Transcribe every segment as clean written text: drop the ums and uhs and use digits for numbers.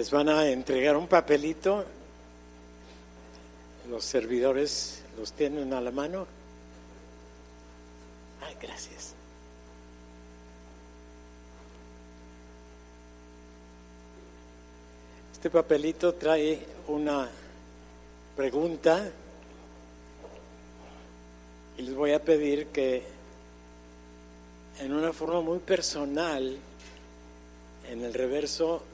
Les van a entregar un papelito. Los servidores los tienen a la mano. Ay, gracias. Este papelito trae una pregunta y les voy a pedir que en una forma muy personal, en el reverso,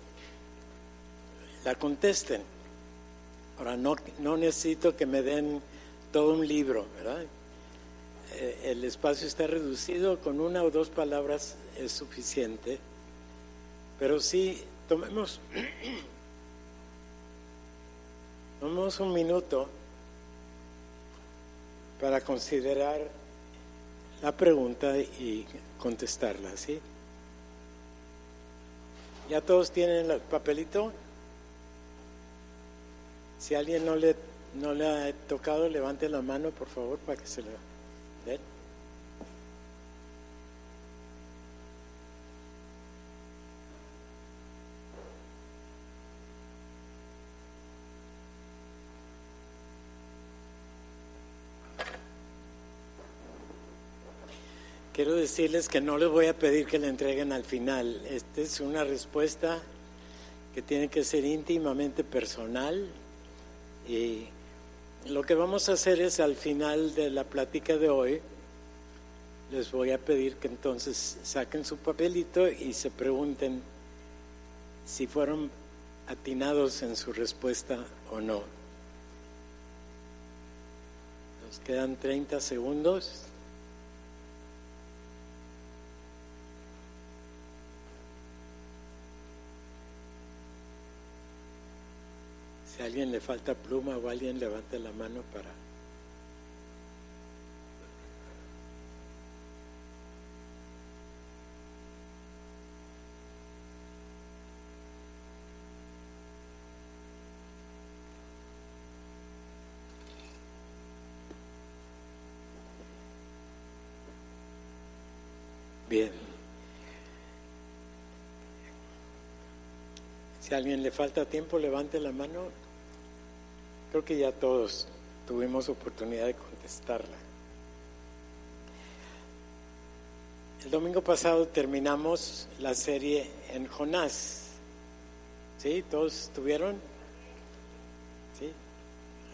la contesten. Ahora, no necesito que me den todo un libro, ¿verdad? El espacio está reducido, con una o dos palabras es suficiente, pero sí, tomemos un minuto para considerar la pregunta y contestarla, ¿sí? ¿Ya todos tienen el papelito? Si alguien no le ha tocado, levante la mano, por favor, para que se lo den. Quiero decirles que no les voy a pedir que le entreguen al final. Esta es una respuesta que tiene que ser íntimamente personal. Y lo que vamos a hacer es, al final de la plática de hoy, les voy a pedir que entonces saquen su papelito y se pregunten si fueron atinados en su respuesta o no. Nos quedan 30 segundos. Si a alguien le falta pluma o alguien levante la mano para... Bien. Si a alguien le falta tiempo, levante la mano. Creo que ya todos tuvimos oportunidad de contestarla. El domingo pasado terminamos la serie en Jonás. ¿Sí? ¿Todos estuvieron? ¿Sí?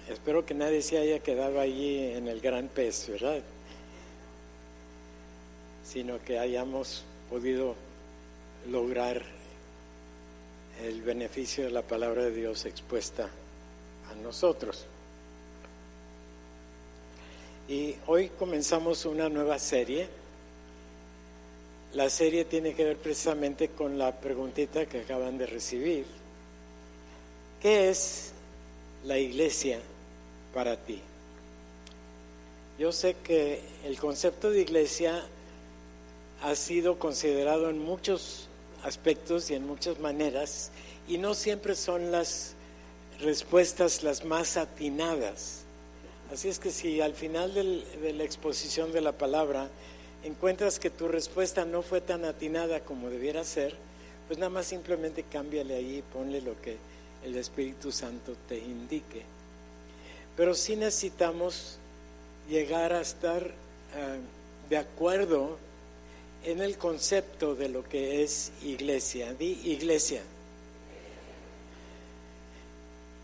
Espero que nadie se haya quedado allí en el gran pez, ¿verdad? Sino que hayamos podido lograr el beneficio de la palabra de Dios expuesta a nosotros. Y hoy comenzamos una nueva serie. La serie tiene que ver precisamente con la preguntita que acaban de recibir. ¿Qué es la iglesia para ti? Yo sé que el concepto de iglesia ha sido considerado en muchos aspectos y en muchas maneras, y no siempre son las respuestas las más atinadas. Así es que si al final de la exposición de la palabra encuentras que tu respuesta no fue tan atinada como debiera ser, pues nada más simplemente cámbiale ahí y ponle lo que el Espíritu Santo te indique. Pero sí necesitamos llegar a estar de acuerdo en el concepto de lo que es iglesia. Di iglesia.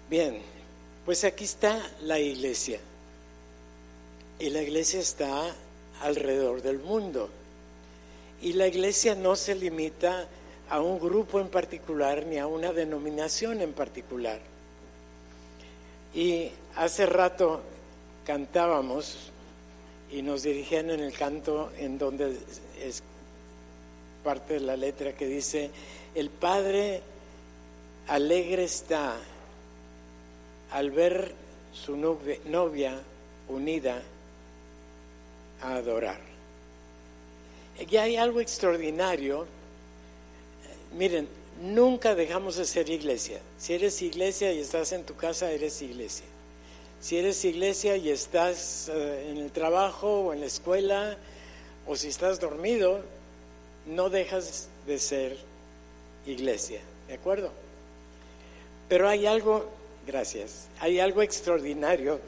Bien, pues aquí está la iglesia. Y la iglesia está alrededor del mundo. Y la iglesia no se limita a un grupo en particular ni a una denominación en particular. Y hace rato cantábamos y nos dirigían en el canto en donde es parte de la letra que dice: el Padre alegre está al ver su novia unida a adorar. Y hay algo extraordinario. Miren, nunca dejamos de ser iglesia. Si eres iglesia y estás en tu casa, eres iglesia. Si eres iglesia y estás en el trabajo o en la escuela, o si estás dormido, no dejas de ser iglesia. ¿De acuerdo? Pero hay algo, gracias, hay algo extraordinario.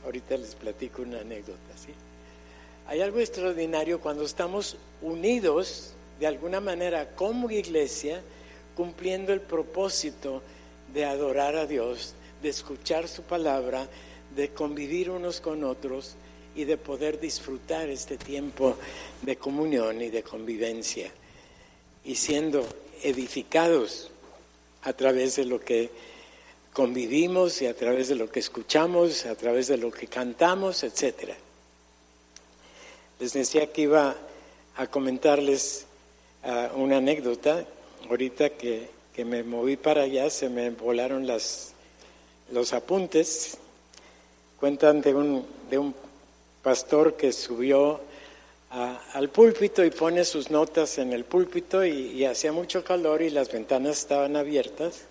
Ahorita les platico una anécdota, ¿sí? Hay algo extraordinario cuando estamos unidos de alguna manera como iglesia, cumpliendo el propósito de adorar a Dios, de escuchar su palabra, de convivir unos con otros y de poder disfrutar este tiempo de comunión y de convivencia, y siendo edificados a través de lo que convivimos y a través de lo que escuchamos, a través de lo que cantamos, etcétera. Les decía que iba a comentarles una anécdota. Ahorita que me moví para allá se me volaron los apuntes. Cuentan de un pastor que subió al púlpito y pone sus notas en el púlpito y hacía mucho calor y las ventanas estaban abiertas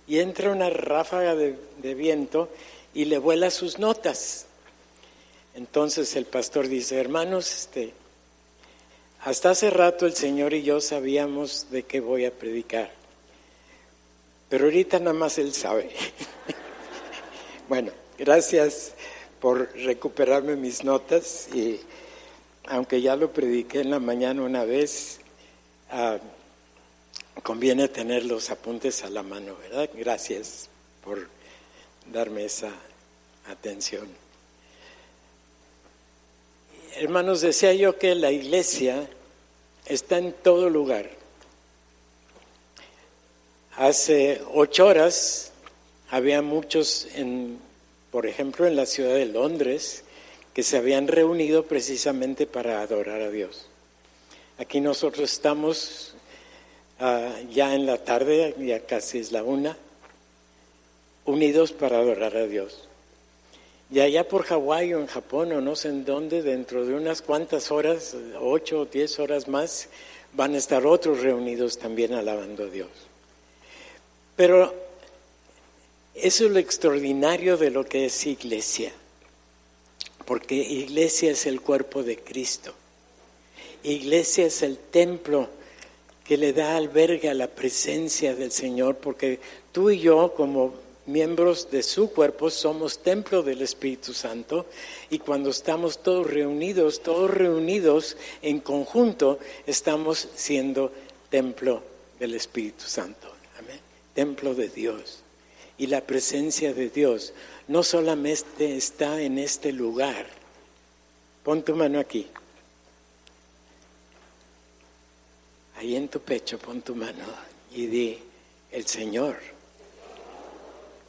y entra una ráfaga de viento y le vuela sus notas. Entonces el pastor dice: hermanos, hasta hace rato el Señor y yo sabíamos de qué voy a predicar, pero ahorita nada más Él sabe. Bueno, gracias por recuperarme mis notas, y aunque ya lo prediqué en la mañana una vez, conviene tener los apuntes a la mano, ¿verdad? Gracias por darme esa atención. Hermanos, decía yo que la iglesia está en todo lugar. Hace 8 horas había muchos, por ejemplo, en la ciudad de Londres, que se habían reunido precisamente para adorar a Dios. Aquí nosotros estamos ya en la tarde, ya casi es la 1, unidos para adorar a Dios. Y allá por Hawái o en Japón o no sé en dónde, dentro de unas cuantas horas, 8 o 10 horas más, van a estar otros reunidos también alabando a Dios. Pero eso es lo extraordinario de lo que es iglesia, porque iglesia es el cuerpo de Cristo. Iglesia es el templo que le da albergue a la presencia del Señor, porque tú y yo, como miembros de su cuerpo, somos templo del Espíritu Santo, y cuando estamos todos reunidos en conjunto, estamos siendo templo del Espíritu Santo. Amén. Templo de Dios. Y la presencia de Dios no solamente está en este lugar. Pon tu mano aquí. Ahí en tu pecho pon tu mano y di: el Señor,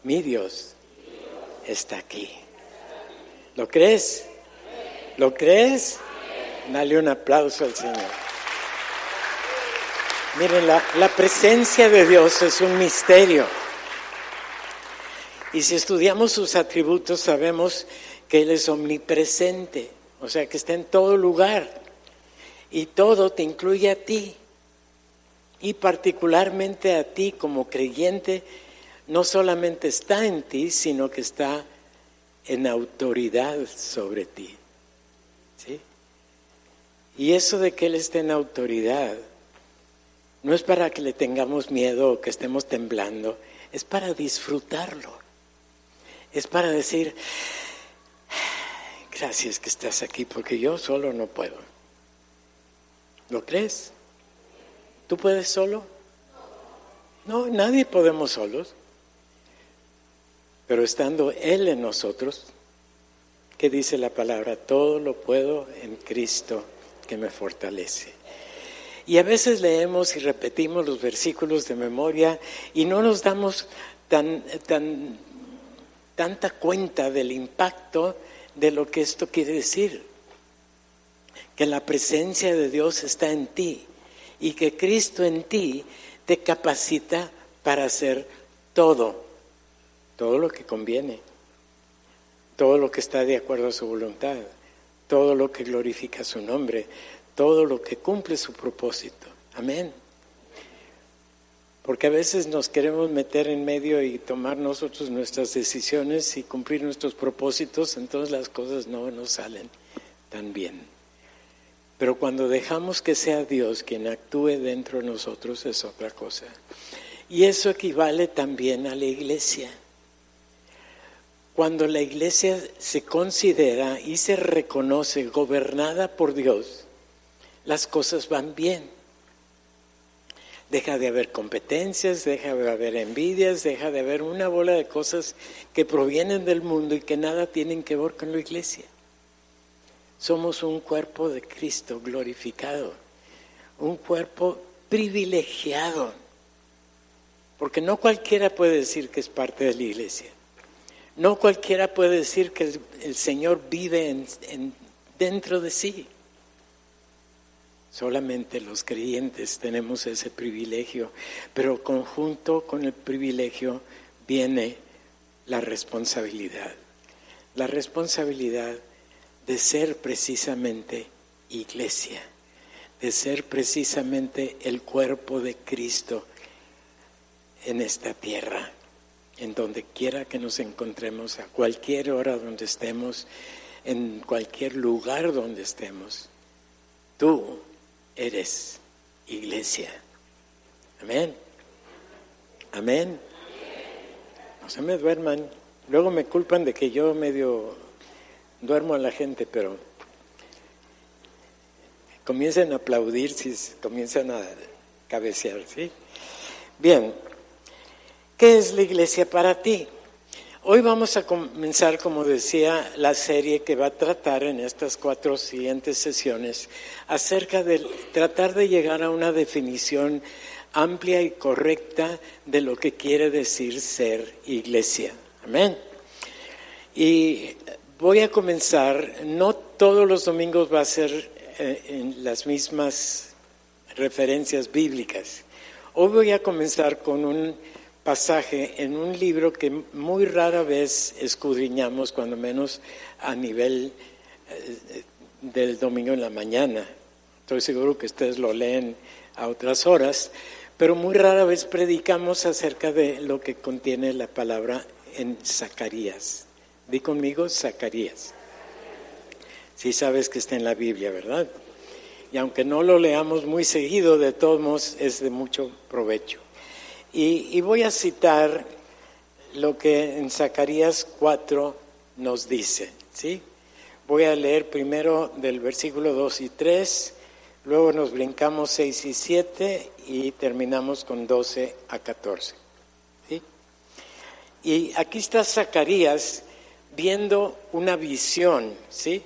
mi Dios, está aquí. ¿Lo crees? ¿Lo crees? Dale un aplauso al Señor. Miren, la presencia de Dios es un misterio. Y si estudiamos sus atributos, sabemos que Él es omnipresente, o sea, que está en todo lugar. Y todo te incluye a ti. Y particularmente a ti como creyente, no solamente está en ti, sino que está en autoridad sobre ti. ¿Sí? Y eso de que Él esté en autoridad no es para que le tengamos miedo o que estemos temblando, es para disfrutarlo. Es para decir: gracias que estás aquí, porque yo solo no puedo. ¿Lo crees? ¿Tú puedes solo? No, nadie podemos solos. Pero estando Él en nosotros, ¿qué dice la palabra? Todo lo puedo en Cristo que me fortalece. Y a veces leemos y repetimos los versículos de memoria y no nos damos tanta cuenta del impacto de lo que esto quiere decir. Que la presencia de Dios está en ti y que Cristo en ti te capacita para hacer todo lo que conviene, todo lo que está de acuerdo a su voluntad, todo lo que glorifica su nombre, todo lo que cumple su propósito. Amén. Porque a veces nos queremos meter en medio y tomar nosotros nuestras decisiones y cumplir nuestros propósitos, entonces las cosas no nos salen tan bien. Pero cuando dejamos que sea Dios quien actúe dentro de nosotros es otra cosa. Y eso equivale también a la iglesia. Cuando la iglesia se considera y se reconoce gobernada por Dios, las cosas van bien. Deja de haber competencias, deja de haber envidias, deja de haber una bola de cosas que provienen del mundo y que nada tienen que ver con la iglesia. Somos un cuerpo de Cristo glorificado, un cuerpo privilegiado, porque no cualquiera puede decir que es parte de la iglesia. No cualquiera puede decir que el Señor vive dentro de sí. Solamente los creyentes tenemos ese privilegio, pero conjunto con el privilegio viene la responsabilidad. La responsabilidad de ser precisamente iglesia, de ser precisamente el cuerpo de Cristo en esta tierra, en donde quiera que nos encontremos, a cualquier hora donde estemos, en cualquier lugar donde estemos. Tú eres iglesia. Amén. Amén. No se me duerman. Luego me culpan de que yo medio duermo a la gente, pero comiencen a aplaudir si comienzan a cabecear, ¿sí? Bien. ¿Qué es la iglesia para ti? Hoy vamos a comenzar, como decía, la serie que va a tratar en estas 4 siguientes sesiones acerca de tratar de llegar a una definición amplia y correcta de lo que quiere decir ser iglesia. Amén. Y voy a comenzar, no todos los domingos va a ser en las mismas referencias bíblicas. Hoy voy a comenzar con un pasaje en un libro que muy rara vez escudriñamos, cuando menos a nivel del domingo en la mañana. Estoy seguro que ustedes lo leen a otras horas, pero muy rara vez predicamos acerca de lo que contiene la palabra en Zacarías. Di conmigo, Zacarías. Sí sabes que está en la Biblia, ¿verdad? Y aunque no lo leamos muy seguido, de todos modos es de mucho provecho. Y voy a citar lo que en Zacarías 4 nos dice, ¿sí? Voy a leer primero del versículo 2 y 3, luego nos brincamos 6 y 7 y terminamos con 12 a 14, ¿sí? Y aquí está Zacarías viendo una visión, ¿sí?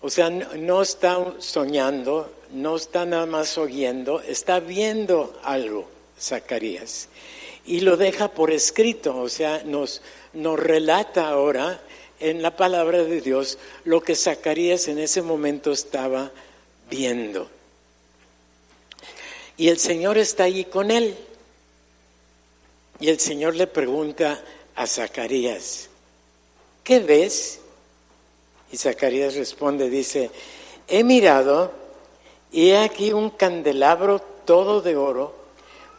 O sea, no está soñando, no está nada más oyendo, está viendo algo. Zacarías, y lo deja por escrito, o sea, nos relata ahora en la palabra de Dios lo que Zacarías en ese momento estaba viendo. Y el Señor está allí con él, y el Señor le pregunta a Zacarías, ¿qué ves? Y Zacarías responde, dice, he mirado y he aquí un candelabro todo de oro,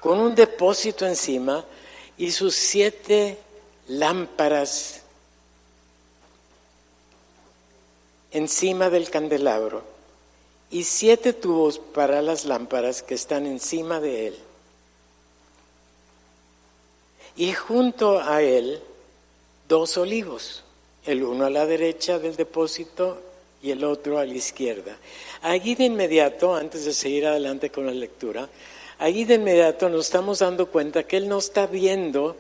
con un depósito encima y sus 7 lámparas encima del candelabro y 7 tubos para las lámparas que están encima de él. Y junto a él 2 olivos, el uno a la derecha del depósito y el otro a la izquierda. Allí de inmediato, antes de seguir adelante con la lectura, allí de inmediato nos estamos dando cuenta que él no está viendo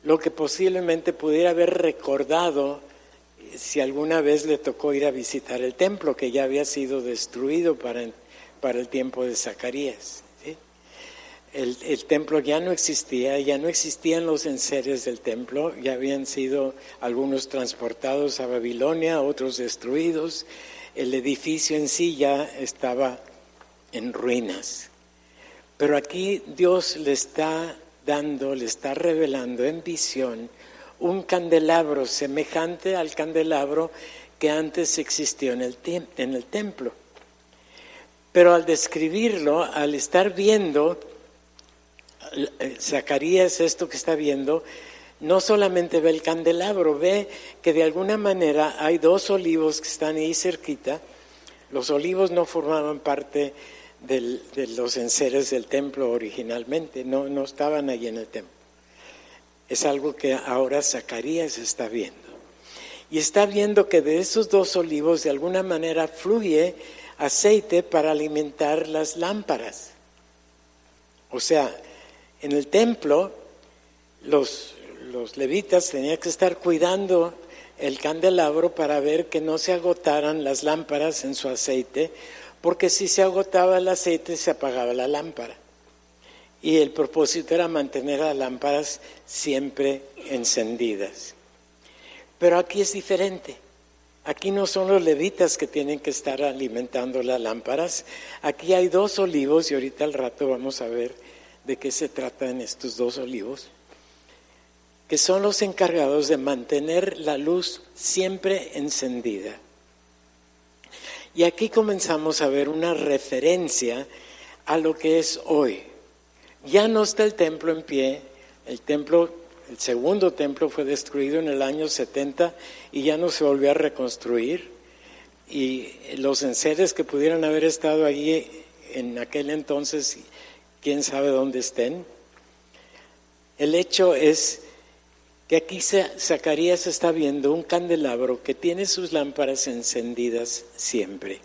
lo que posiblemente pudiera haber recordado si alguna vez le tocó ir a visitar el templo, que ya había sido destruido para el tiempo de Zacarías, ¿sí? El templo ya no existían los enseres del templo, ya habían sido algunos transportados a Babilonia, otros destruidos, el edificio en sí ya estaba en ruinas. Pero aquí Dios le está revelando en visión un candelabro semejante al candelabro que antes existió en el templo. Pero al describirlo, al estar viendo, Zacarías esto que está viendo, no solamente ve el candelabro, ve que de alguna manera hay 2 olivos que están ahí cerquita. Los olivos no formaban parte de los enseres del templo originalmente, no estaban allí en el templo. Es algo que ahora Zacarías está viendo. Y está viendo que de esos 2 olivos de alguna manera fluye aceite para alimentar las lámparas. O sea, en el templo los levitas tenían que estar cuidando el candelabro para ver que no se agotaran las lámparas en su aceite, porque si se agotaba el aceite se apagaba la lámpara. Y el propósito era mantener las lámparas siempre encendidas. Pero aquí es diferente. Aquí no son los levitas que tienen que estar alimentando las lámparas. Aquí hay 2 olivos y ahorita al rato vamos a ver de qué se trata en estos 2 olivos, que son los encargados de mantener la luz siempre encendida. Y aquí comenzamos a ver una referencia a lo que es hoy. Ya no está el templo en pie, el segundo templo fue destruido en el año 70 y ya no se volvió a reconstruir. Y los enseres que pudieran haber estado allí en aquel entonces, quién sabe dónde estén. El hecho es que aquí Zacarías está viendo un candelabro que tiene sus lámparas encendidas siempre.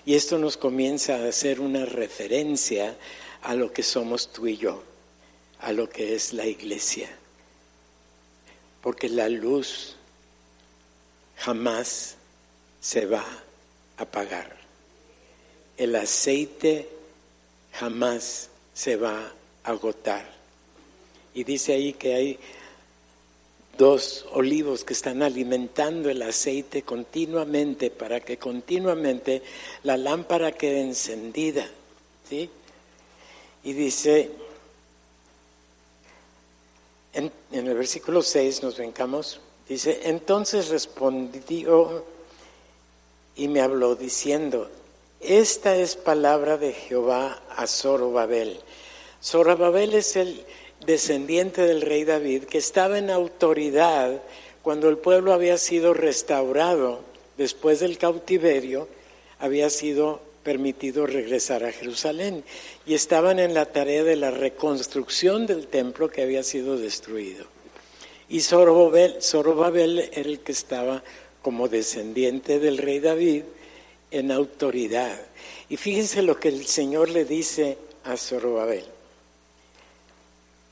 Y esto nos comienza a hacer una referencia a lo que somos tú y yo, a lo que es la iglesia. Porque la luz jamás se va a apagar. El aceite jamás se va a agotar. Y dice ahí que hay 2 olivos que están alimentando el aceite continuamente para que continuamente la lámpara quede encendida, ¿sí? Y dice, en el versículo 6 nos brincamos, dice, entonces respondió y me habló diciendo, esta es palabra de Jehová a Zorobabel. Zorobabel es el descendiente del rey David, que estaba en autoridad cuando el pueblo había sido restaurado después del cautiverio, había sido permitido regresar a Jerusalén y estaban en la tarea de la reconstrucción del templo que había sido destruido. Y Zorobabel era el que estaba como descendiente del rey David en autoridad. Y fíjense lo que el Señor le dice a Zorobabel.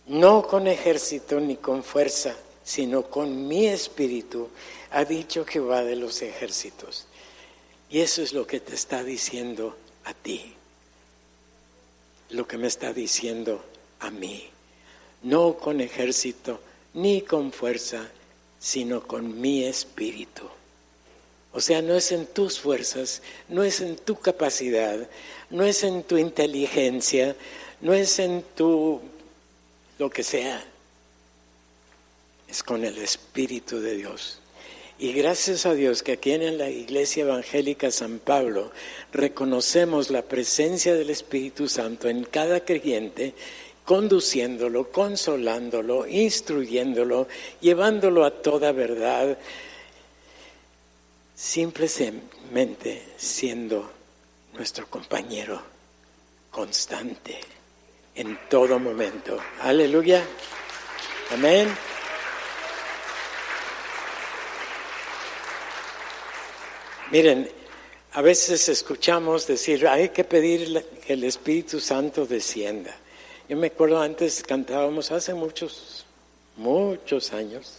No con ejército ni con fuerza, sino con mi espíritu, ha dicho Jehová de los ejércitos. Y eso es lo que te está diciendo a ti, lo que me está diciendo a mí. No con ejército ni con fuerza, sino con mi espíritu. O sea, no es en tus fuerzas, no es en tu capacidad, no es en tu inteligencia, no es en tu lo que sea, es con el Espíritu de Dios. Y gracias a Dios que aquí en la Iglesia Evangélica San Pablo reconocemos la presencia del Espíritu Santo en cada creyente, conduciéndolo, consolándolo, instruyéndolo, llevándolo a toda verdad, simplemente siendo nuestro compañero constante en todo momento. Aleluya. Amén. Miren, a veces escuchamos decir, hay que pedir que el Espíritu Santo descienda. Yo me acuerdo antes cantábamos, hace muchos años,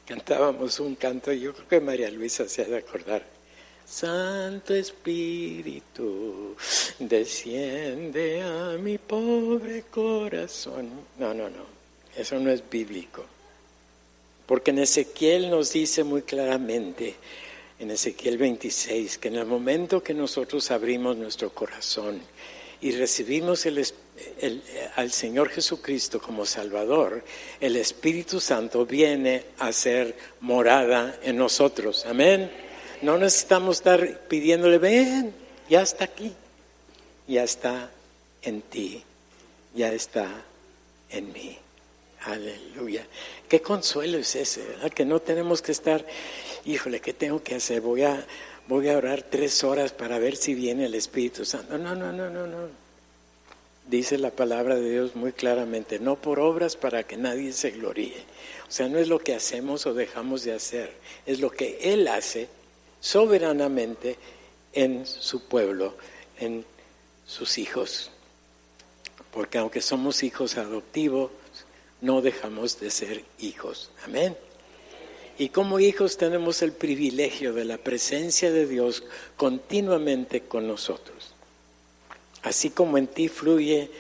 cantábamos un canto, yo creo que María Luisa se ha de acordar. Santo Espíritu, desciende a mi pobre corazón. No, eso no es bíblico. Porque en Ezequiel nos dice muy claramente, en Ezequiel 26, que en el momento que nosotros abrimos nuestro corazón y recibimos al Señor Jesucristo como Salvador, el Espíritu Santo viene a ser morada en nosotros. Amén. No necesitamos estar pidiéndole, ven, ya está aquí, ya está en ti, ya está en mí. Aleluya. Qué consuelo es ese, ¿verdad? Que no tenemos que estar, híjole, ¿qué tengo que hacer? Voy a orar 3 horas para ver si viene el Espíritu Santo. No. dice la palabra de Dios muy claramente, no por obras para que nadie se gloríe. O sea, no es lo que hacemos o dejamos de hacer, es lo que Él hace soberanamente en su pueblo, en sus hijos. Porque aunque somos hijos adoptivos, no dejamos de ser hijos. Amén. Y como hijos tenemos el privilegio de la presencia de Dios continuamente con nosotros. Así como en ti fluye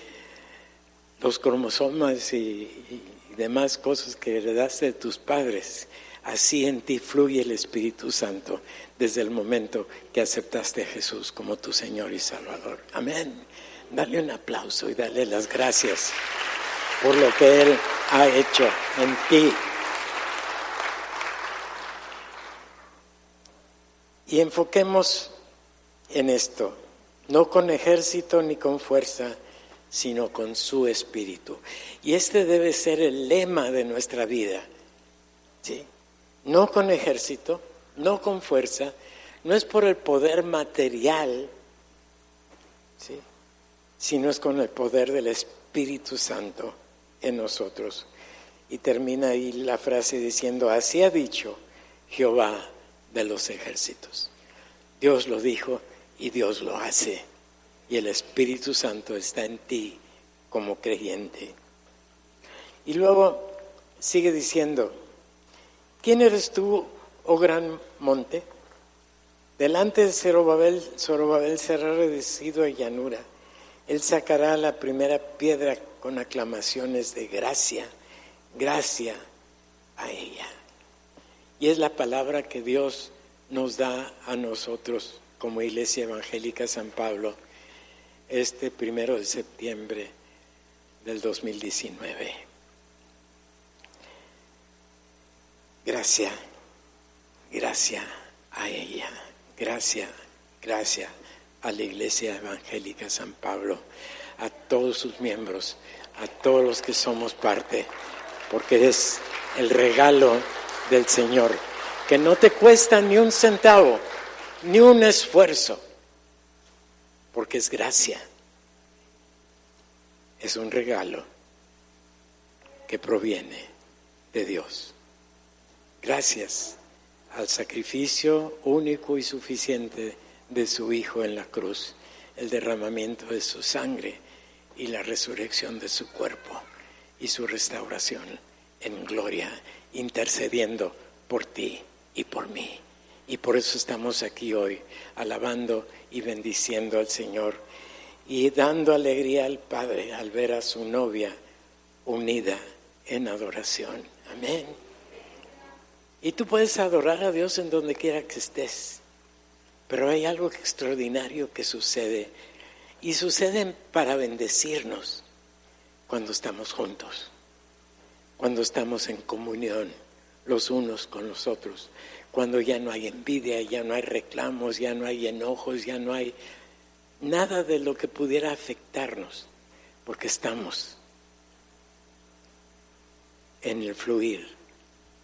los cromosomas y demás cosas que heredaste de tus padres, así en ti fluye el Espíritu Santo desde el momento que aceptaste a Jesús como tu Señor y Salvador. Amén. Dale un aplauso y dale las gracias por lo que Él ha hecho en ti. Y enfoquemos en esto, no con ejército ni con fuerza, sino con su Espíritu. Y este debe ser el lema de nuestra vida, ¿sí? No con ejército, no con fuerza, no es por el poder material, ¿sí?, sino es con el poder del Espíritu Santo en nosotros. Y termina ahí la frase diciendo, así ha dicho Jehová de los ejércitos. Dios lo dijo y Dios lo hace. Y el Espíritu Santo está en ti como creyente. Y luego sigue diciendo, ¿quién eres tú, oh gran monte? Delante de Zorobabel será reducido a llanura. Él sacará la primera piedra con aclamaciones de gracia, gracia a ella. Y es la palabra que Dios nos da a nosotros como Iglesia Evangélica San Pablo este 1 de septiembre del 2019. Gracia, gracia a ella, gracia a la Iglesia Evangélica San Pablo, a todos sus miembros, a todos los que somos parte, porque es el regalo del Señor, que no te cuesta ni un centavo, ni un esfuerzo, porque es gracia, es un regalo que proviene de Dios. Gracias al sacrificio único y suficiente de su Hijo en la cruz, el derramamiento de su sangre y la resurrección de su cuerpo y su restauración en gloria, intercediendo por ti y por mí. Y por eso estamos aquí hoy, alabando y bendiciendo al Señor y dando alegría al Padre al ver a su novia unida en adoración. Amén. Y tú puedes adorar a Dios en donde quiera que estés. Pero hay algo extraordinario que sucede, y sucede para bendecirnos cuando estamos juntos, cuando estamos en comunión los unos con los otros, cuando ya no hay envidia, ya no hay reclamos, ya no hay enojos, ya no hay nada de lo que pudiera afectarnos, porque estamos en el fluir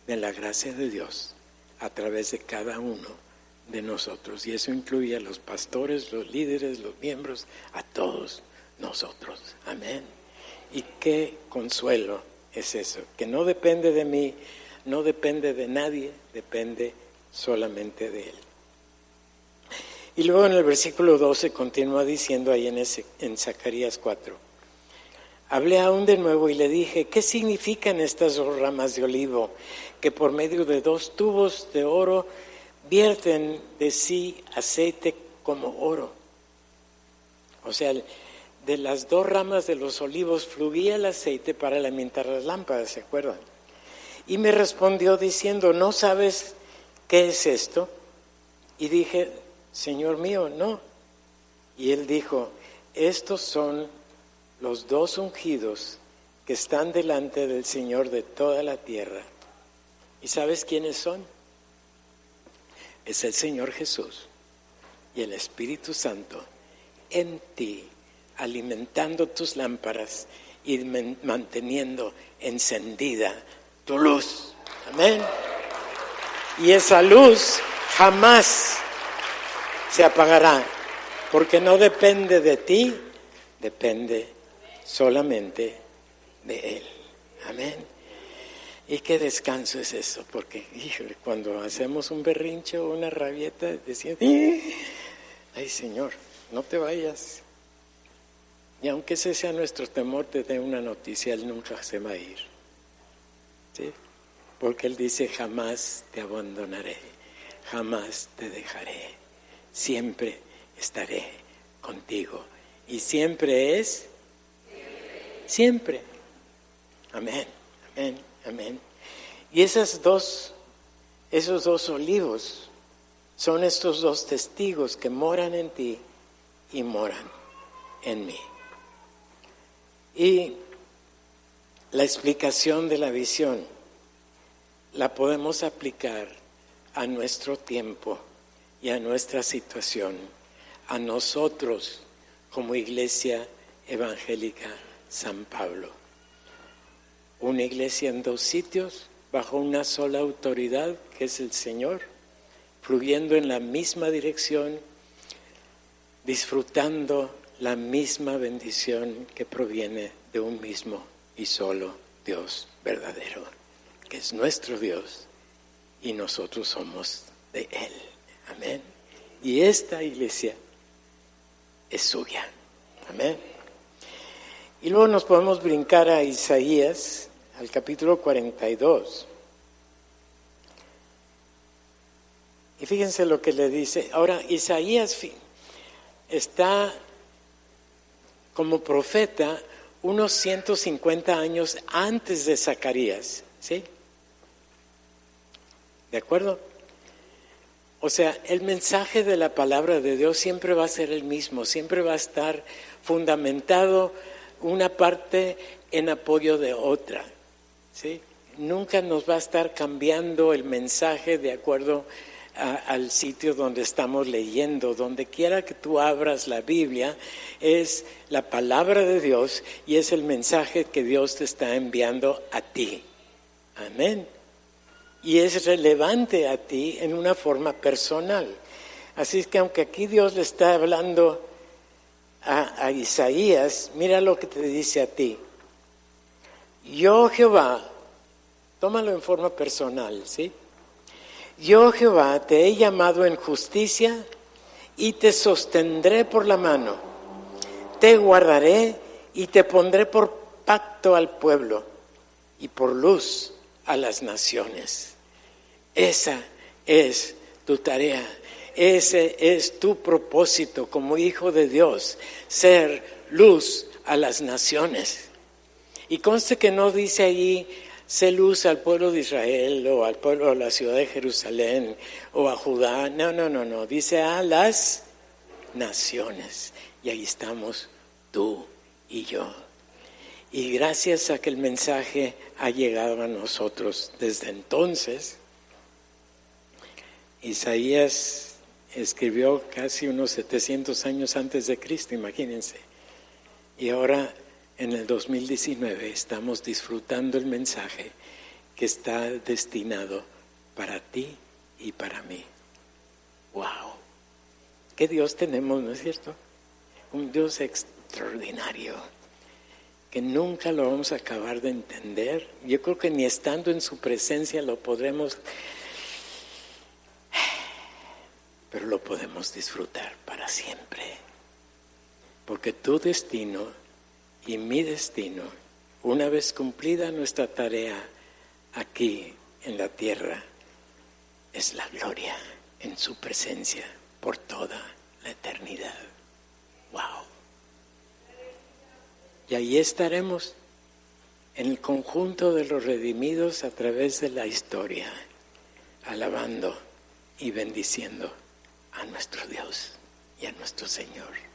de la gracia de Dios a través de cada uno de nosotros, y eso incluye a los pastores, los líderes, los miembros, a todos nosotros. Amén. Y qué consuelo es eso, que no depende de mí, no depende de nadie, depende solamente de Él. Y luego en el versículo 12 continúa diciendo ahí en Zacarías 4, hablé aún de nuevo y le dije, ¿qué significan estas dos ramas de olivo que por medio de dos tubos de oro vierten de sí aceite como oro? O sea, de las dos ramas de los olivos fluía el aceite para alimentar las lámparas, ¿se acuerdan? Y me respondió diciendo, ¿no sabes qué es esto? Y dije, Señor mío, no. Y él dijo, estos son los dos ungidos que están delante del Señor de toda la tierra. ¿Y sabes quiénes son? Es el Señor Jesús y el Espíritu Santo en ti, alimentando tus lámparas y manteniendo encendida tu luz. Amén. Y esa luz jamás se apagará, porque no depende de ti, depende solamente de Él. Amén. Y qué descanso es eso, porque híjole, cuando hacemos un berrinche o una rabieta, decimos, ay Señor, no te vayas. Y aunque ese sea nuestro temor, te dé una noticia, Él nunca se va a ir. ¿Sí? Porque Él dice, jamás te abandonaré, jamás te dejaré, siempre estaré contigo. Y siempre es, siempre. Amén, amén, amén. Y esos dos olivos son estos dos testigos que moran en ti y moran en mí. Y la explicación de la visión la podemos aplicar a nuestro tiempo y a nuestra situación, a nosotros como Iglesia Evangélica San Pablo. Una iglesia en dos sitios, bajo una sola autoridad, que es el Señor, fluyendo en la misma dirección, disfrutando la misma bendición que proviene de un mismo y solo Dios verdadero, que es nuestro Dios y nosotros somos de Él. Amén. Y esta iglesia es suya. Amén. Y luego nos podemos brincar a Isaías, al capítulo 42. Y fíjense lo que le dice. Ahora, Isaías está como profeta unos 150 años antes de Zacarías, ¿sí? ¿De acuerdo? O sea, el mensaje de la palabra de Dios siempre va a ser el mismo, siempre va a estar fundamentado una parte en apoyo de otra, ¿sí? Nunca nos va a estar cambiando el mensaje de acuerdo al sitio donde estamos leyendo. Donde quiera que tú abras la Biblia, es la palabra de Dios y es el mensaje que Dios te está enviando a ti. Amén. Y es relevante a ti en una forma personal. Así es que aunque aquí Dios le está hablando a Isaías, mira lo que te dice a ti. Yo Jehová, tómalo en forma personal, ¿sí? Yo Jehová te he llamado en justicia y te sostendré por la mano. Te guardaré y te pondré por pacto al pueblo y por luz a las naciones. Esa es tu tarea, ese es tu propósito como hijo de Dios, ser luz a las naciones. Y conste que no dice allí, sé luz al pueblo de Israel o al pueblo de la ciudad de Jerusalén o a Judá. No, dice a las naciones. Y ahí estamos tú y yo. Y gracias a que el mensaje ha llegado a nosotros desde entonces, Isaías escribió casi unos 700 años antes de Cristo, imagínense. Y ahora en el 2019 estamos disfrutando el mensaje que está destinado para ti y para mí. ¡Wow! ¿Qué Dios tenemos, no es cierto? Un Dios extraordinario, que nunca lo vamos a acabar de entender. Yo creo que ni estando en su presencia lo podremos, pero lo podemos disfrutar para siempre. Porque tu destino y mi destino, una vez cumplida nuestra tarea aquí en la tierra, es la gloria en su presencia por toda la eternidad. ¡Wow! Y ahí estaremos en el conjunto de los redimidos a través de la historia, alabando y bendiciendo a nuestro Dios y a nuestro Señor.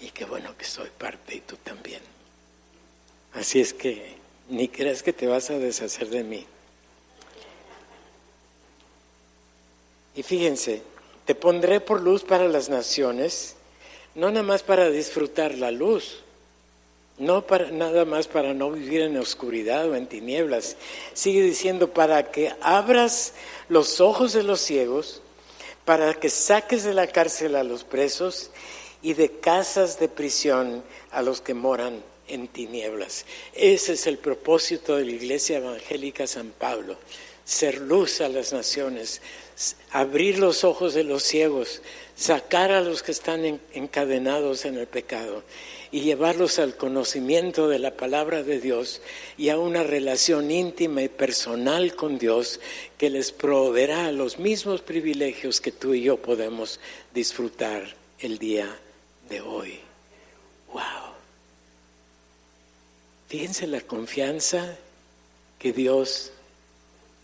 Y qué bueno que soy parte y tú también. Así es que ni creas que te vas a deshacer de mí. Y fíjense, te pondré por luz para las naciones, no nada más para disfrutar la luz, no para, nada más para no vivir en oscuridad o en tinieblas. Sigue diciendo, para que abras los ojos de los ciegos, para que saques de la cárcel a los presos y de casas de prisión a los que moran en tinieblas. Ese es el propósito de la Iglesia Evangélica San Pablo: ser luz a las naciones, abrir los ojos de los ciegos, sacar a los que están encadenados en el pecado y llevarlos al conocimiento de la palabra de Dios y a una relación íntima y personal con Dios que les proveerá los mismos privilegios que tú y yo podemos disfrutar el día de hoy. ¡Wow! Fíjense la confianza que Dios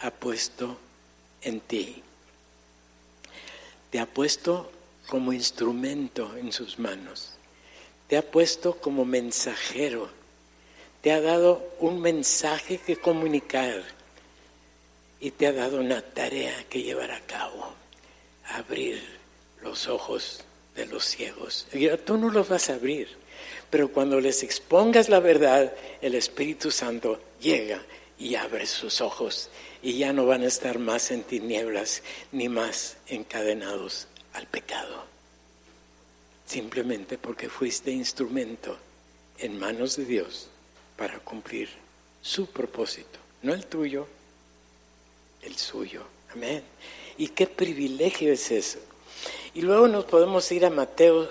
ha puesto en ti. Te ha puesto como instrumento en sus manos. Te ha puesto como mensajero. Te ha dado un mensaje que comunicar y te ha dado una tarea que llevar a cabo: abrir los ojos de los ciegos. Y tú no los vas a abrir, pero cuando les expongas la verdad, el Espíritu Santo llega y abre sus ojos y ya no van a estar más en tinieblas ni más encadenados al pecado. Simplemente porque fuiste instrumento en manos de Dios para cumplir su propósito, no el tuyo, el suyo. Amén. Y qué privilegio es eso. Y luego nos podemos ir a Mateo,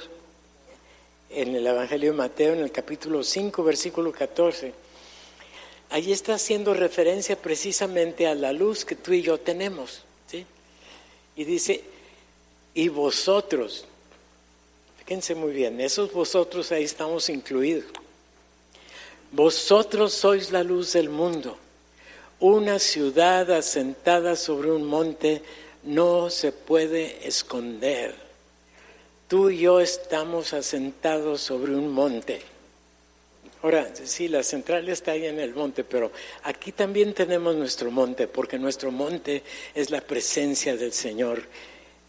en el Evangelio de Mateo, en el capítulo 5, versículo 14. Allí está haciendo referencia precisamente a la luz que tú y yo tenemos, ¿sí? Y dice: y vosotros, fíjense muy bien, esos vosotros ahí estamos incluidos. Vosotros sois la luz del mundo. Una ciudad asentada sobre un monte no se puede esconder. Tú y yo estamos asentados sobre un monte. Ahora, sí, la central está ahí en el monte, pero aquí también tenemos nuestro monte, porque nuestro monte es la presencia del Señor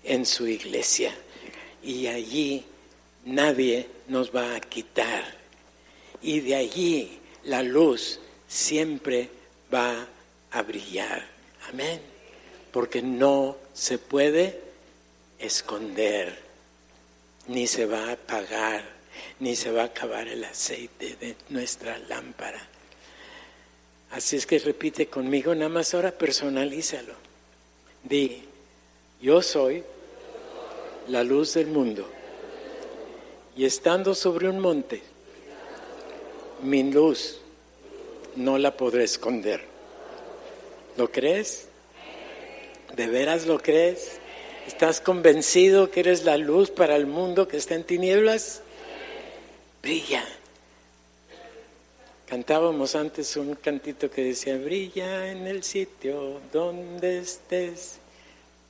en su iglesia. Y allí nadie nos va a quitar. Y de allí la luz siempre va a brillar. Amén. Porque no se puede esconder, ni se va a apagar, ni se va a acabar el aceite de nuestra lámpara. Así es que repite conmigo, nada más ahora personalízalo. Di: yo soy la luz del mundo, y estando sobre un monte, mi luz no la podré esconder. ¿Lo crees? ¿De veras lo crees? ¿Estás convencido que eres la luz para el mundo que está en tinieblas? Brilla. Cantábamos antes un cantito que decía: brilla en el sitio donde estés,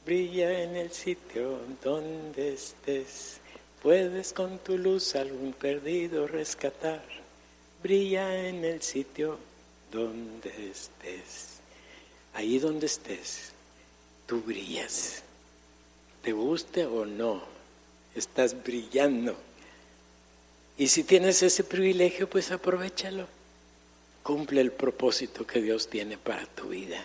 brilla en el sitio donde estés, puedes con tu luz algún perdido rescatar, brilla en el sitio donde estés. Ahí donde estés, tú brillas. Te guste o no, estás brillando. Y si tienes ese privilegio, pues aprovéchalo. Cumple el propósito que Dios tiene para tu vida.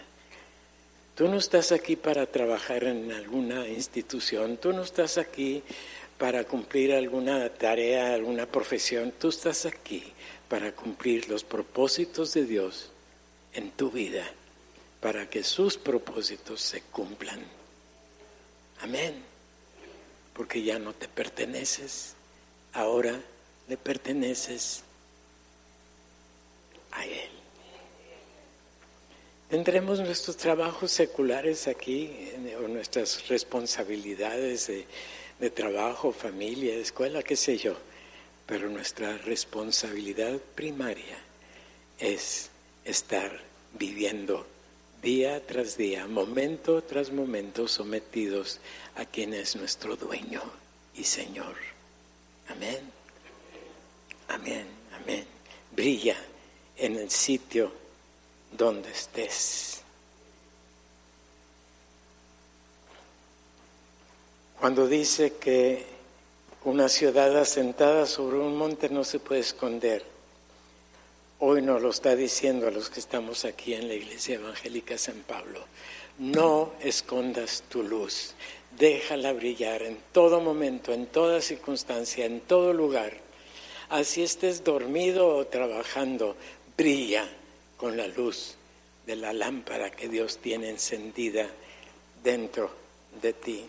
Tú no estás aquí para trabajar en alguna institución, tú no estás aquí para cumplir alguna tarea, alguna profesión, tú estás aquí para cumplir los propósitos de Dios en tu vida, para que sus propósitos se cumplan. Amén. Porque ya no te perteneces, ahora le perteneces a Él. Tendremos nuestros trabajos seculares aquí, o nuestras responsabilidades de trabajo, familia, escuela, qué sé yo, pero nuestra responsabilidad primaria es estar viviendo día tras día, momento tras momento, sometidos a quien es nuestro dueño y Señor. Amén. Amén, amén. Brilla en el sitio donde estés. Cuando dice que una ciudad asentada sobre un monte no se puede esconder, hoy nos lo está diciendo a los que estamos aquí en la Iglesia Evangélica San Pablo. No escondas tu luz, déjala brillar en todo momento, en toda circunstancia, en todo lugar. Así estés dormido o trabajando, brilla con la luz de la lámpara que Dios tiene encendida dentro de ti.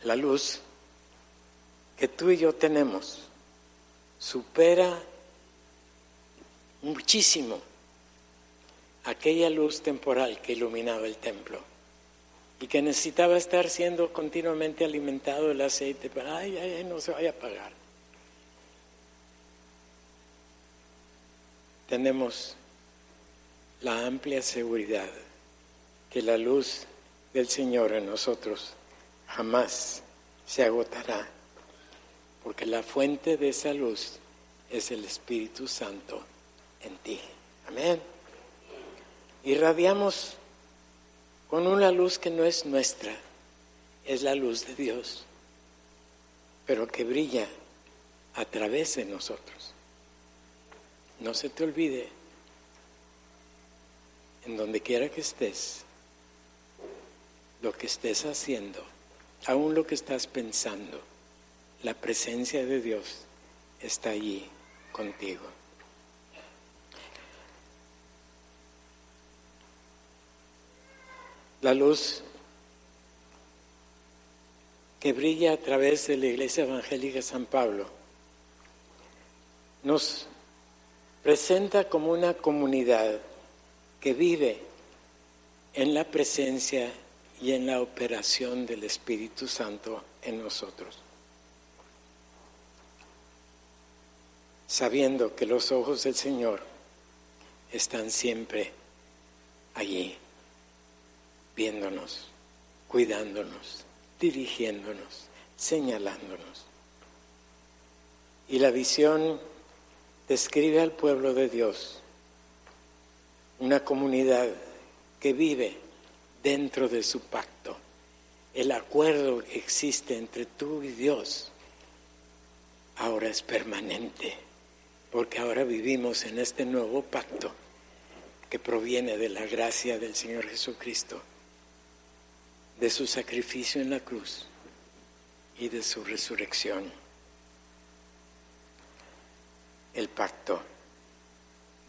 La luz que tú y yo tenemos supera muchísimo aquella luz temporal que iluminaba el templo y que necesitaba estar siendo continuamente alimentado el aceite para no se vaya a apagar. Tenemos la amplia seguridad que la luz del Señor en nosotros jamás se agotará, porque la fuente de esa luz es el Espíritu Santo en ti. Amén. Irradiamos con una luz que no es nuestra, es la luz de Dios, pero que brilla a través de nosotros. No se te olvide, en donde quiera que estés, lo que estés haciendo, aún lo que estás pensando, la presencia de Dios está allí contigo. La luz que brilla a través de la Iglesia Evangélica San Pablo nos presenta como una comunidad que vive en la presencia y en la operación del Espíritu Santo en nosotros, sabiendo que los ojos del Señor están siempre allí, viéndonos, cuidándonos, dirigiéndonos, señalándonos. Y la visión describe al pueblo de Dios, una comunidad que vive dentro de su pacto. El acuerdo que existe entre tú y Dios ahora es permanente, porque ahora vivimos en este nuevo pacto que proviene de la gracia del Señor Jesucristo, de su sacrificio en la cruz y de su resurrección. El pacto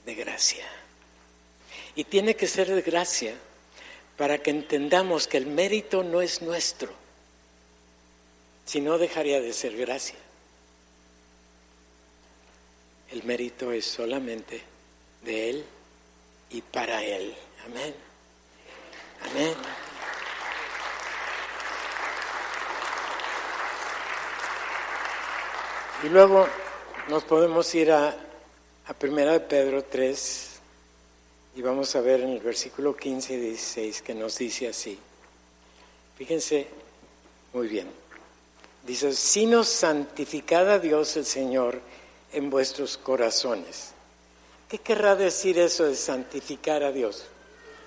de gracia. Y tiene que ser de gracia para que entendamos que el mérito no es nuestro, si no dejaría de ser gracia. El mérito es solamente de Él y para Él. Amén. Amén. Y luego nos podemos ir a 1 Pedro 3 y vamos a ver en el versículo 15 y 16 que nos dice así. Fíjense muy bien. Dice, sino santificad a Dios el Señor en vuestros corazones. ¿Qué querrá decir eso de santificar a Dios?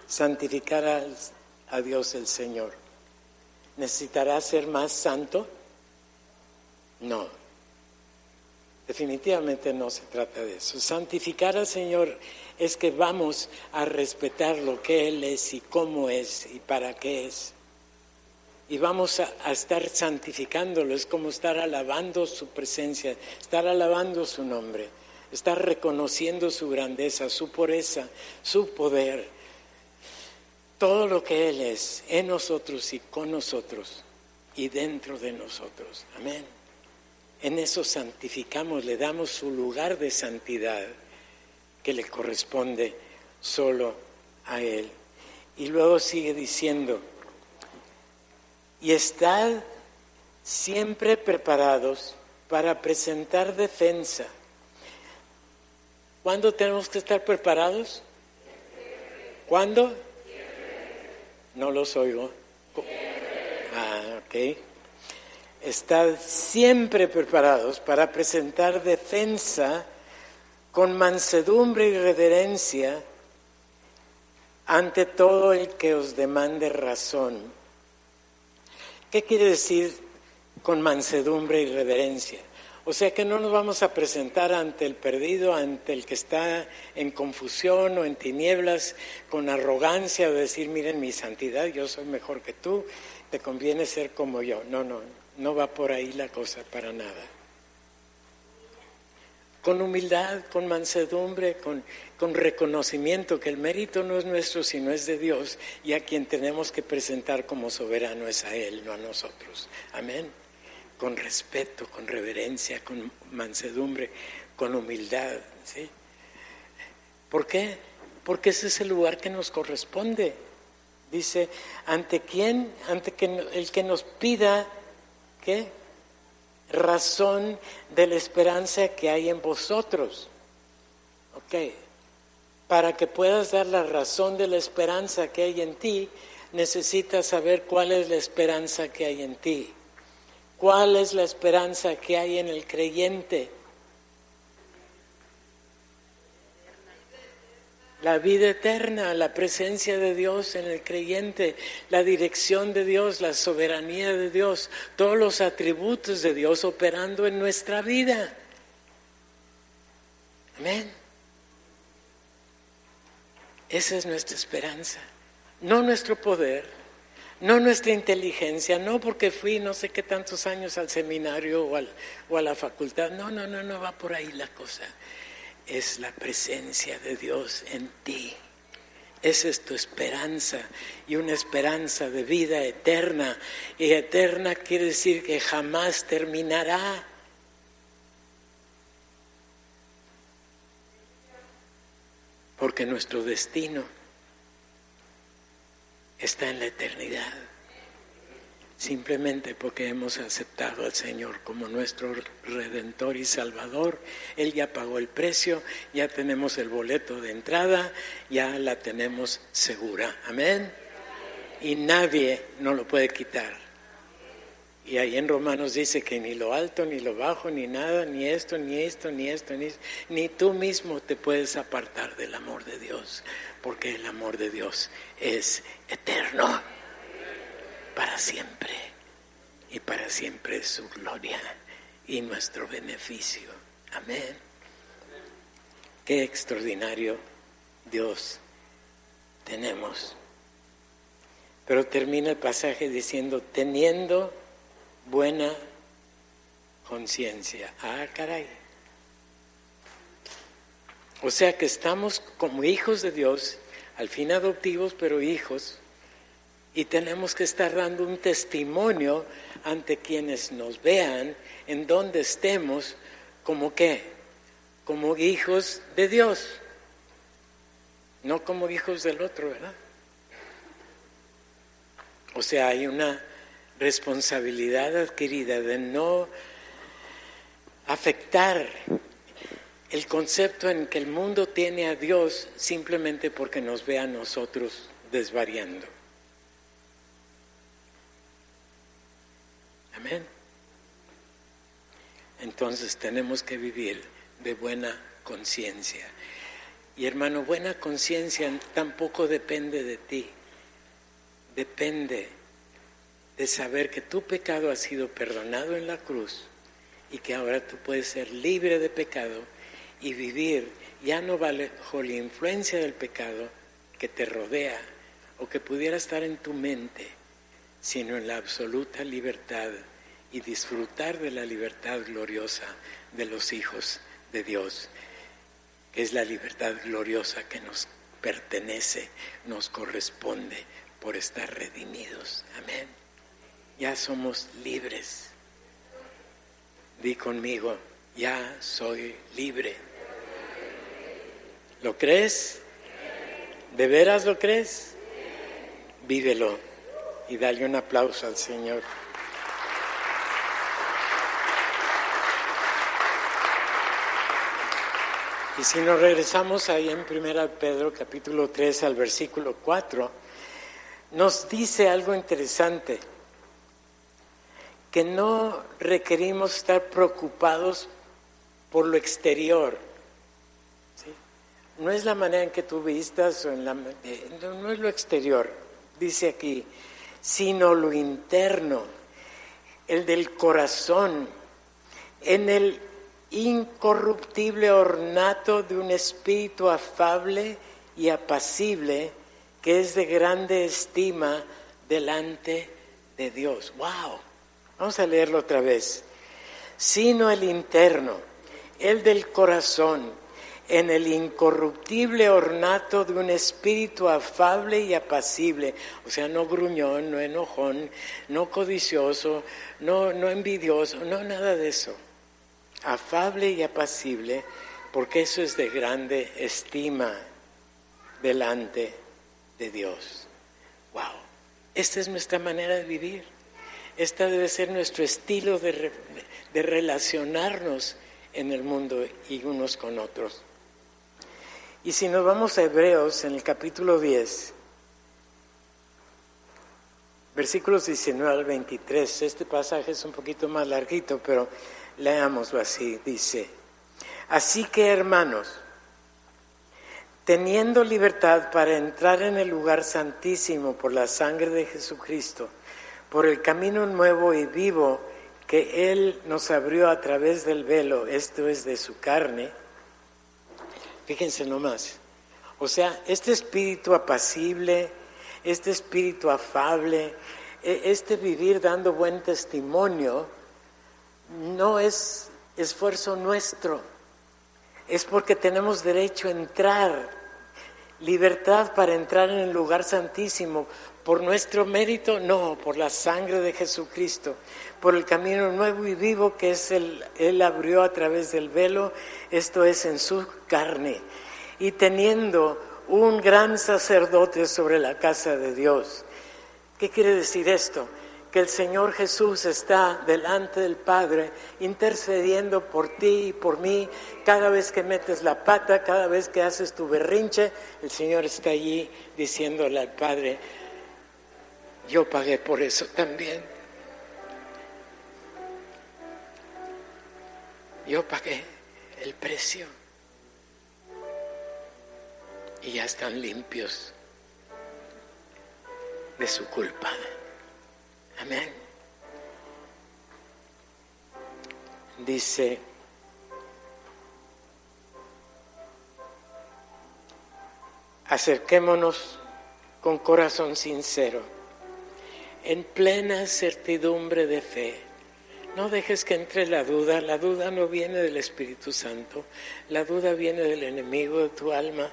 Santificar a Dios el Señor. ¿Necesitará ser más santo? No. Definitivamente no se trata de eso. Santificar al Señor es que vamos a respetar lo que Él es y cómo es y para qué es. Y vamos a estar santificándolo, es como estar alabando su presencia, estar alabando su nombre, estar reconociendo su grandeza, su pureza, su poder, todo lo que Él es en nosotros y con nosotros y dentro de nosotros. Amén. En eso santificamos, le damos su lugar de santidad que le corresponde solo a Él. Y luego sigue diciendo, y estad siempre preparados para presentar defensa. ¿Cuándo tenemos que estar preparados? ¿Cuándo? No los oigo. Ok. Estad siempre preparados para presentar defensa con mansedumbre y reverencia ante todo el que os demande razón. ¿Qué quiere decir con mansedumbre y reverencia? O sea que no nos vamos a presentar ante el perdido, ante el que está en confusión o en tinieblas, con arrogancia, o decir, miren mi santidad, yo soy mejor que tú, te conviene ser como yo. No va por ahí la cosa para nada. Con humildad, con mansedumbre, con reconocimiento que el mérito no es nuestro, sino es de Dios, y a quien tenemos que presentar como soberano es a Él, no a nosotros. Amén. Con respeto, con reverencia, con mansedumbre, con humildad, ¿sí? ¿Por qué? Porque ese es el lugar que nos corresponde. Dice, ¿ante quién? Ante el que nos pida, ¿qué? Razón de la esperanza que hay en vosotros. Ok. Para que puedas dar la razón de la esperanza que hay en ti, necesitas saber cuál es la esperanza que hay en ti. ¿Cuál es la esperanza que hay en el creyente? La vida eterna, la presencia de Dios en el creyente, la dirección de Dios, la soberanía de Dios, todos los atributos de Dios operando en nuestra vida. Amén. Esa es nuestra esperanza, no nuestro poder, no nuestra inteligencia, no porque fui no sé qué tantos años al seminario o a la facultad. No va por ahí la cosa. Es la presencia de Dios en ti. Esa es tu esperanza, y una esperanza de vida eterna. Y eterna quiere decir que jamás terminará. Porque nuestro destino está en la eternidad. Simplemente porque hemos aceptado al Señor como nuestro Redentor y Salvador. Él ya pagó el precio, ya tenemos el boleto de entrada, ya la tenemos segura. Amén. Y nadie nos lo puede quitar. Y ahí en Romanos dice que ni lo alto, ni lo bajo, ni nada, ni esto, ni tú mismo te puedes apartar del amor de Dios, porque el amor de Dios es eterno. Para siempre, y para siempre es su gloria y nuestro beneficio. Amén. Qué extraordinario Dios tenemos. Pero termina el pasaje diciendo, teniendo buena conciencia. Ah, caray. O sea que estamos como hijos de Dios, al fin adoptivos, pero hijos. Y tenemos que estar dando un testimonio ante quienes nos vean, en donde estemos, como qué, como hijos de Dios, no como hijos del otro, ¿verdad? O sea, hay una responsabilidad adquirida de no afectar el concepto en que el mundo tiene a Dios simplemente porque nos ve a nosotros desvariando. Amén. Entonces tenemos que vivir de buena conciencia. Y hermano, buena conciencia tampoco depende de ti. Depende de saber que tu pecado ha sido perdonado en la cruz y que ahora tú puedes ser libre de pecado y vivir ya no bajo la influencia del pecado que te rodea o que pudiera estar en tu mente, sino en la absoluta libertad y disfrutar de la libertad gloriosa de los hijos de Dios, que es la libertad gloriosa que nos pertenece, nos corresponde por estar redimidos. Amén. Ya somos libres. Di conmigo, ya soy libre. ¿Lo crees? ¿De veras lo crees? Vívelo y dale un aplauso al Señor. Y si nos regresamos ahí en 1 Pedro capítulo 3 al versículo 4, nos dice algo interesante, que no requerimos estar preocupados por lo exterior. ¿Sí? No es la manera en que tú vistas, no es lo exterior, dice aquí, sino lo interno, el del corazón, en el incorruptible ornato de un espíritu afable y apacible, que es de grande estima delante de Dios. ¡Wow! Vamos a leerlo otra vez. Sino el interno, el del corazón, en el incorruptible ornato de un espíritu afable y apacible, o sea, no gruñón, no enojón, no codicioso, no envidioso, no nada de eso. Afable y apacible, porque eso es de grande estima delante de Dios. ¡Wow! Esta es nuestra manera de vivir. Esta debe ser nuestro estilo de relacionarnos en el mundo y unos con otros. Y si nos vamos a Hebreos, en el capítulo 10, versículos 19 al 23, este pasaje es un poquito más larguito, pero leámoslo así, dice: así que, hermanos, teniendo libertad para entrar en el lugar santísimo por la sangre de Jesucristo, por el camino nuevo y vivo que Él nos abrió a través del velo, esto es de su carne. Fíjense nomás, o sea, este espíritu apacible, este espíritu afable, este vivir dando buen testimonio, no es esfuerzo nuestro, es porque tenemos derecho a entrar, libertad para entrar en el lugar santísimo. ¿Por nuestro mérito? No, por la sangre de Jesucristo, por el camino nuevo y vivo que es Él abrió a través del velo, esto es en su carne. Y teniendo un gran sacerdote sobre la casa de Dios. ¿Qué quiere decir esto? Que el Señor Jesús está delante del Padre intercediendo por ti y por mí. Cada vez que metes la pata, cada vez que haces tu berrinche, el Señor está allí diciéndole al Padre: yo pagué por eso también. Yo pagué el precio. Y ya están limpios de su culpa. Amén. Dice: acerquémonos con corazón sincero, en plena certidumbre de fe. No dejes que entre la duda no viene del Espíritu Santo, la duda viene del enemigo de tu alma.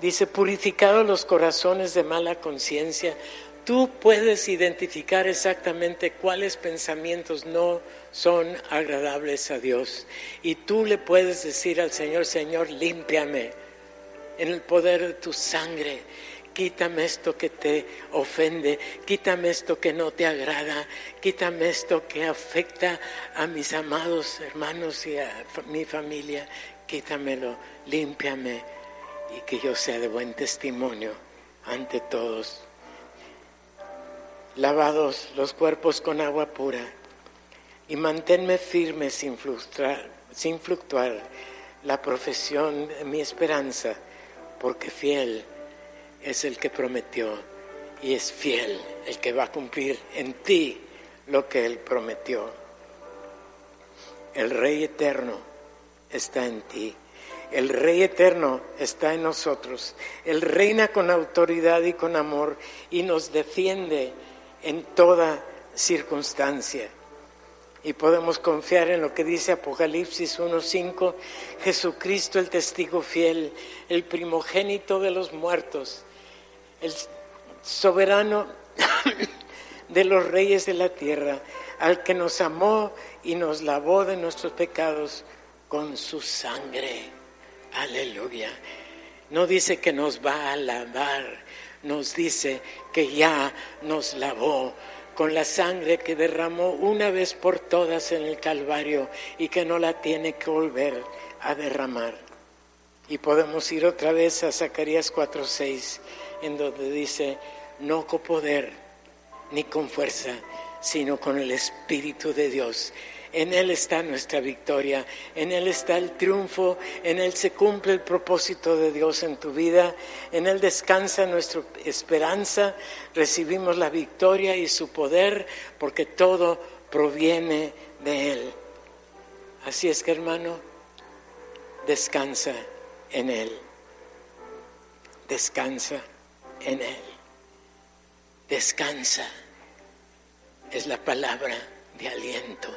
Dice: purificados los corazones de mala conciencia. Tú puedes identificar exactamente cuáles pensamientos no son agradables a Dios. Y tú le puedes decir al Señor: Señor, límpiame en el poder de tu sangre. Quítame esto que te ofende, quítame esto que no te agrada, quítame esto que afecta a mis amados hermanos y a mi familia. Quítamelo, límpiame, y que yo sea de buen testimonio ante todos. Lavados los cuerpos con agua pura y manténme firme sin fluctuar la profesión de mi esperanza, porque fiel es el que prometió y es fiel el que va a cumplir en ti lo que Él prometió. El Rey eterno está en ti. El Rey eterno está en nosotros. Él reina con autoridad y con amor y nos defiende en toda circunstancia. Y podemos confiar en lo que dice Apocalipsis 1:5, Jesucristo el testigo fiel, el primogénito de los muertos, el soberano de los reyes de la tierra, al que nos amó y nos lavó de nuestros pecados con su sangre. Aleluya. No dice que nos va a lavar, nos dice que ya nos lavó con la sangre que derramó una vez por todas en el Calvario y que no la tiene que volver a derramar. Y podemos ir otra vez a Zacarías 4:6, en donde dice: no con poder ni con fuerza, sino con el Espíritu de Dios. En Él está nuestra victoria, en Él está el triunfo, en Él se cumple el propósito de Dios en tu vida, en Él descansa nuestra esperanza, recibimos la victoria y su poder, porque todo proviene de Él. Así es que, hermano, descansa en Él. Descansa en Él. Descansa. Es la palabra de aliento,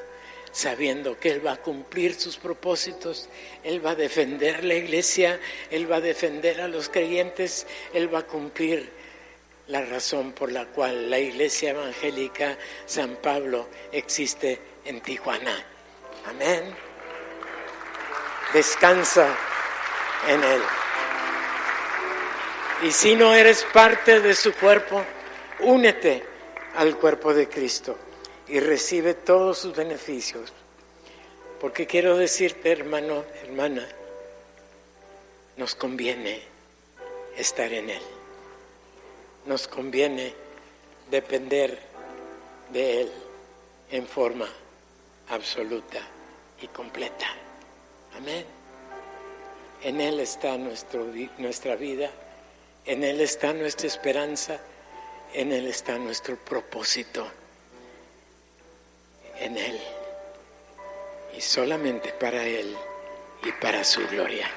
sabiendo que Él va a cumplir sus propósitos. Él va a defender la iglesia, Él va a defender a los creyentes, Él va a cumplir la razón por la cual la iglesia evangélica San Pablo existe en Tijuana. Amén. Descansa en Él. Y si no eres parte de su cuerpo, únete al cuerpo de Cristo y recibe todos sus beneficios. Porque quiero decirte, hermano, hermana, nos conviene estar en Él. Nos conviene depender de Él en forma absoluta y completa. Amén. En Él está nuestra vida, en Él está nuestra esperanza, en Él está nuestro propósito. En Él. Y solamente para Él y para su gloria.